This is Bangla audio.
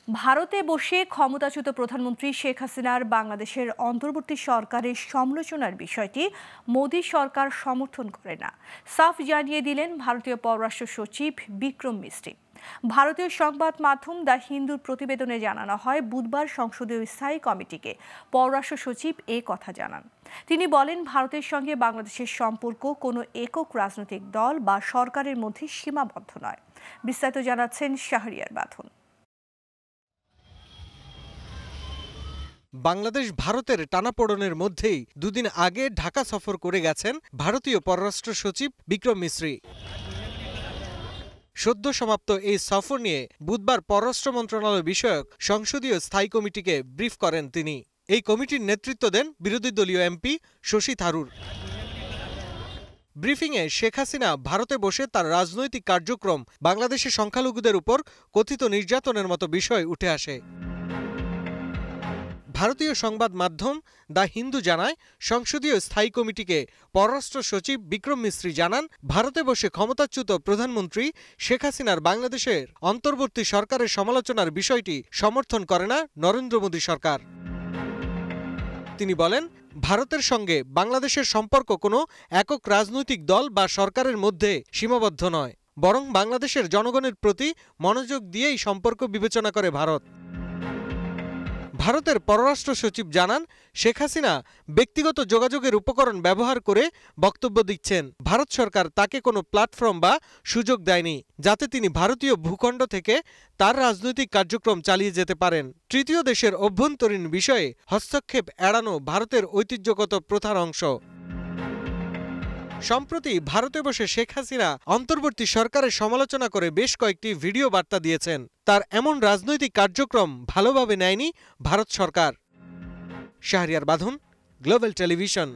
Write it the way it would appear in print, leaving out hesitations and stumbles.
ভারতে বসে ক্ষমতাচ্যুত প্রধানমন্ত্রী শেখ হাসিনার বাংলাদেশের অন্তর্বর্তী সরকারের সমালোচনার বিষয়টি মোদী সরকার সমর্থন করে না, সাফ জানিয়ে দিলেন ভারতীয় পররাষ্ট্র সচিব বিক্রম মিস্ত্রি। ভারতীয় সংবাদ মাধ্যম দ্য হিন্দুর প্রতিবেদনে জানানো হয়, বুধবার সংসদীয় স্থায়ী কমিটিকে পররাষ্ট্র সচিব এ কথা জানান। তিনি বলেন, ভারতের সঙ্গে বাংলাদেশের সম্পর্ক কোনো একক রাজনৈতিক দল বা সরকারের মধ্যে সীমাবদ্ধ নয়। বিস্তারিত জানাচ্ছেন শাহরিয়ার বাঁধন। বাংলাদেশ ভারতের টানাপোড়েনের মধ্যেই দুদিন আগে ঢাকা সফর করে গেছেন ভারতীয় পররাষ্ট্র সচিব বিক্রম মিস্ত্রি। সদ্য সমাপ্ত এই সফর নিয়ে বুধবার পররাষ্ট্র মন্ত্রণালয় বিষয়ক সংসদীয় স্থায়ী কমিটিকে ব্রিফ করেন তিনি। এই কমিটির নেতৃত্ব দেন বিরোধী দলীয় এমপি শশী থারুর। ব্রিফিংয়ে শেখ হাসিনা ভারতে বসে তার রাজনৈতিক কার্যক্রম বাংলাদেশের সংখ্যালঘুদের উপর কথিত নির্যাতনের মতো বিষয় উঠে আসে। ভারতীয় সংবাদ মাধ্যম দ্য হিন্দু জানায়, সংসদীয় স্থায়ী কমিটিকে পররাষ্ট্র সচিব বিক্রম মিস্ত্রি জানান, ভারতে বসে ক্ষমতাচ্যুত প্রধানমন্ত্রী শেখ হাসিনার বাংলাদেশের অন্তর্বর্তী সরকারের সমালোচনার বিষয়টি সমর্থন করে না নরেন্দ্র মোদী সরকার। তিনি বলেন, ভারতের সঙ্গে বাংলাদেশের সম্পর্ক কোনো একক রাজনৈতিক দল বা সরকারের মধ্যে সীমাবদ্ধ নয়, বরং বাংলাদেশের জনগণের প্রতি মনোযোগ দিয়েই সম্পর্ক বিবেচনা করে ভারত। ভারতের পররাষ্ট্র সচিব জানান, শেখ হাসিনা ব্যক্তিগত যোগাযোগের উপকরণ ব্যবহার করে বক্তব্য দিচ্ছেন। ভারত সরকার তাকে কোনো প্ল্যাটফর্ম বা সুযোগ দেয়নি যাতে তিনি ভারতীয় ভূখণ্ড থেকে তার রাজনৈতিক কার্যক্রম চালিয়ে যেতে পারেন। তৃতীয় দেশের অভ্যন্তরীণ বিষয়ে হস্তক্ষেপ এড়ানো ভারতের ঐতিহ্যগত প্রথার অংশ। সম্প্রতি ভারতে বসে শেখ হাসিনা অন্তর্বর্তী সরকারের সমালোচনা করে বেশ কয়েকটি ভিডিও বার্তা দিয়েছেন। তার এমন রাজনৈতিক কার্যক্রম ভালোভাবে নেয়নি ভারত সরকার। শাহরিয়ার বাঁধন, গ্লোবাল টেলিভিশন।